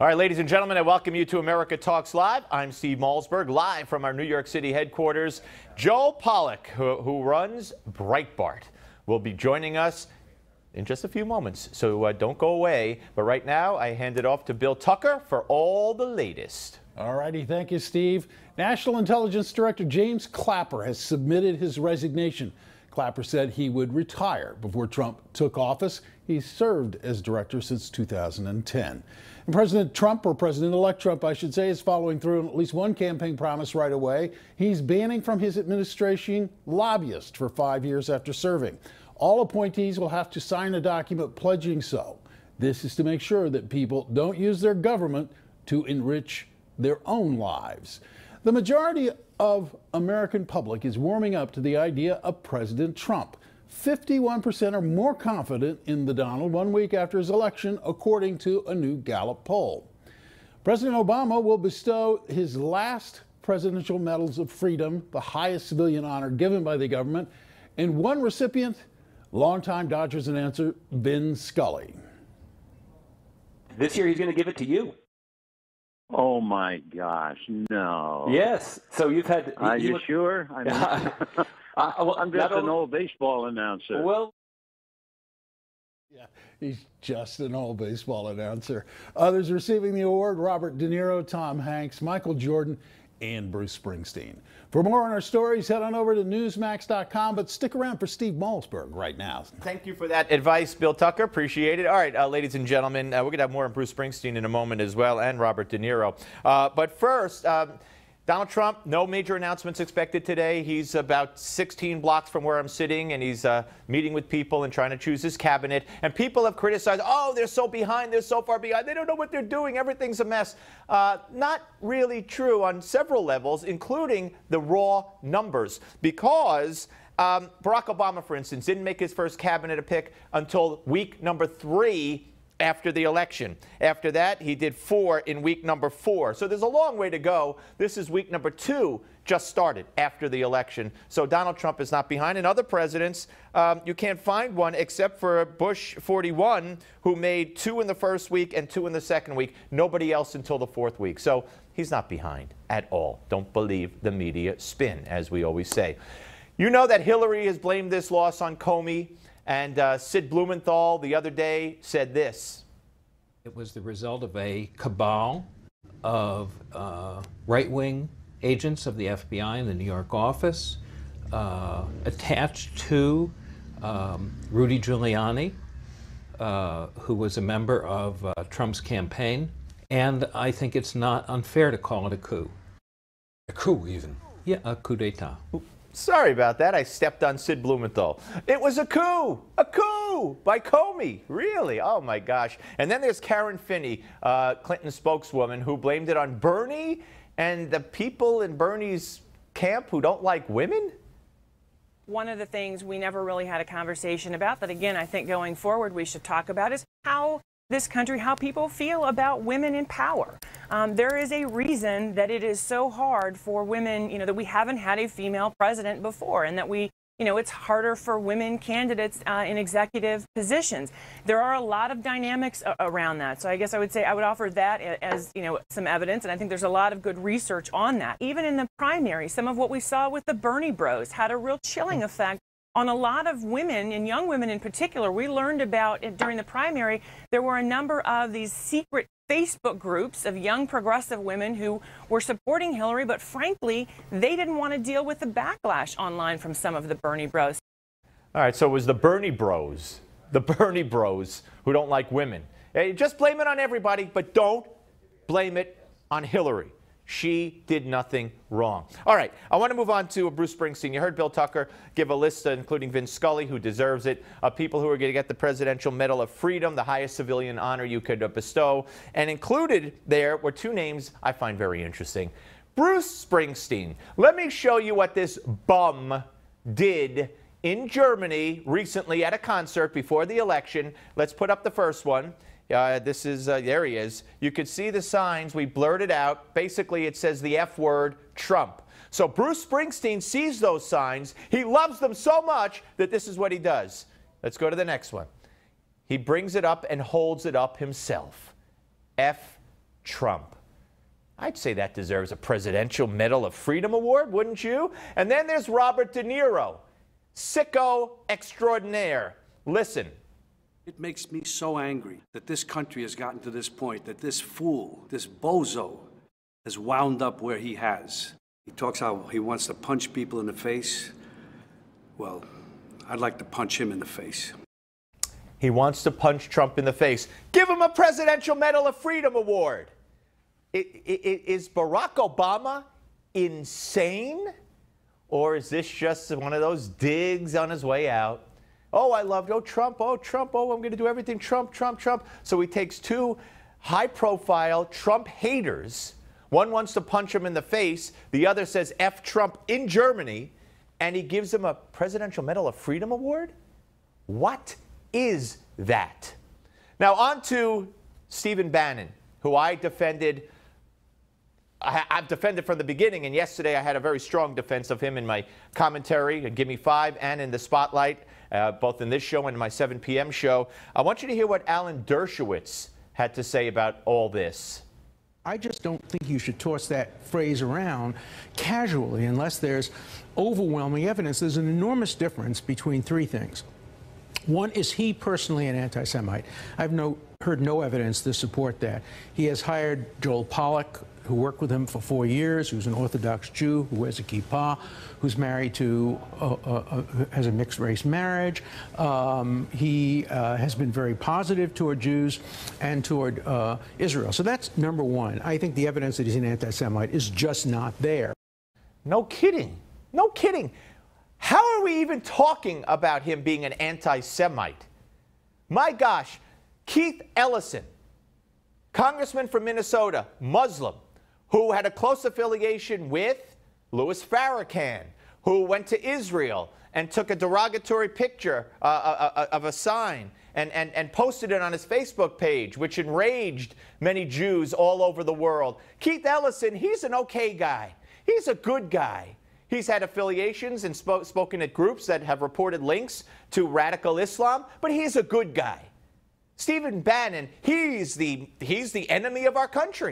All right, ladies and gentlemen, I welcome you to America Talks Live. I'm Steve Malzberg, live from our New York City headquarters. Joel Pollak, who runs Breitbart, will be joining us in just a few moments, so don't go away. But right now, I hand it off to Bill Tucker for all the latest. All righty, thank you, Steve. National Intelligence Director James Clapper has submitted his resignation. Clapper said he would retire before Trump took office. He served as director since 2010. And President Trump, or President-elect Trump, I should say, is following through on at least one campaign promise right away. He's banning from his administration lobbyists for 5 years after serving. All appointees will have to sign a document pledging so. This is to make sure that people don't use their government to enrich their own lives. The majority of American public is warming up to the idea of President Trump. 51% are more confident in the Donald 1 week after his election, according to a new Gallup poll. President Obama will bestow his last Presidential Medals of Freedom, the highest civilian honor given by the government, and one recipient, longtime Dodgers announcer Vin Scully. This year he's going to give it to you. Oh my gosh, no. Yes. So you've had. Are you sure? I mean, I'm just an old baseball announcer. Well, yeah, he's just an old baseball announcer. Others receiving the award: Robert De Niro, Tom Hanks, Michael Jordan, and Bruce Springsteen. For more on our stories, head on over to Newsmax.com, but stick around for Steve Malzberg right now. Thank you for that advice, Bill Tucker. Appreciate it. All right, ladies and gentlemen, we're going to have more on Bruce Springsteen in a moment as well, and Robert De Niro. But first, Donald Trump, no major announcements expected today. He's about 16 blocks from where I'm sitting, and he's meeting with people and trying to choose his cabinet. And people have criticized, oh, they're so behind, they're so far behind, they don't know what they're doing, everything's a mess. Not really true on several levels, including the raw numbers, because Barack Obama, for instance, didn't make his first cabinet pick until week number 3 after the election. After that, he did 4 in week number 4. So there's a long way to go. This is week number 2, just started after the election. So Donald Trump is not behind. And other presidents, you can't find one except for Bush 41, who made 2 in the first week and 2 in the second week. Nobody else until the 4th week. So he's not behind at all. Don't believe the media spin, as we always say. You know that Hillary has blamed this loss on Comey. And Sid Blumenthal the other day said this. It was the result of a cabal of right-wing agents of the FBI in the New York office attached to Rudy Giuliani, who was a member of Trump's campaign. And I think it's not unfair to call it a coup. A coup, even? Yeah, a coup d'etat. Sorry about that. I stepped on Sid Blumenthal. It was a coup by Comey. Really? Oh, my gosh. And then there's Karen Finney, Clinton's spokeswoman, who blamed it on Bernie and the people in Bernie's camp who don't like women. One of the things we never really had a conversation about that, again, I think going forward we should talk about is how this country, how people feel about women in power. There is a reason that it is so hard for women, that we haven't had a female president before, and that it's harder for women candidates in executive positions. There are a lot of dynamics around that. So I guess I would say I would offer that as, some evidence, and I think there's a lot of good research on that. Even in the primary, some of what we saw with the Bernie bros had a real chilling effect on a lot of women, and young women in particular. We learned about it during the primary. There were a number of these secret Facebook groups of young progressive women who were supporting Hillary, but frankly, they didn't want to deal with the backlash online from some of the Bernie bros. All right, so it was the Bernie bros who don't like women. Hey, just blame it on everybody, but don't blame it on Hillary. She did nothing wrong. All right, I want to move on to Bruce Springsteen. You heard Bill Tucker give a list, including Vin Scully, who deserves it, of people who are going to get the Presidential Medal of Freedom, the highest civilian honor you could bestow. And included there were 2 names I find very interesting. Bruce Springsteen. Let me show you what this bum did in Germany recently at a concert before the election. Let's put up the first one. This is, there he is. You could see the signs. We blurred it out. Basically, it says the F word, Trump. So Bruce Springsteen sees those signs. He loves them so much that this is what he does. Let's go to the next one. He brings it up and holds it up himself. F Trump. I'd say that deserves a Presidential Medal of Freedom award, wouldn't you? And then there's Robert De Niro, sicko extraordinaire. Listen. It makes me so angry that this country has gotten to this point, that this fool, this bozo, has wound up where he has. He talks how he wants to punch people in the face. Well, I'd like to punch him in the face. He wants to punch Trump in the face. Give him a Presidential Medal of Freedom award. Is Barack Obama insane? Or is this just one of those digs on his way out? Oh, I loved, Trump, oh, I'm going to do everything, Trump. So he takes two high-profile Trump haters. One wants to punch him in the face. The other says F Trump in Germany. And he gives him a Presidential Medal of Freedom award? What is that? Now, on to Stephen Bannon, who I've defended from the beginning, and yesterday I had a very strong defense of him in my commentary, Give Me Five, and in the Spotlight, both in this show and my 7 p.m. show. I want you to hear what Alan Dershowitz had to say about all this. I just don't think you should toss that phrase around casually unless there's overwhelming evidence. There's an enormous difference between three things. One, is he personally an anti-Semite? I've heard no evidence to support that. He has hired Joel Pollack, who worked with him for 4 years, who's an Orthodox Jew, who wears a kippah, who's married to, has a mixed-race marriage. He has been very positive toward Jews and toward Israel. So that's number one. I think the evidence that he's an anti-Semite is just not there. No kidding. No kidding. How are we even talking about him being an anti-Semite? My gosh, Keith Ellison, congressman from Minnesota, Muslim, who had a close affiliation with Louis Farrakhan, who went to Israel and took a derogatory picture of a sign and posted it on his Facebook page, which enraged many Jews all over the world. Keith Ellison, he's an okay guy. He's a good guy. He's had affiliations and spoken at groups that have reported links to radical Islam, but he's a good guy. Stephen Bannon, he's the enemy of our country.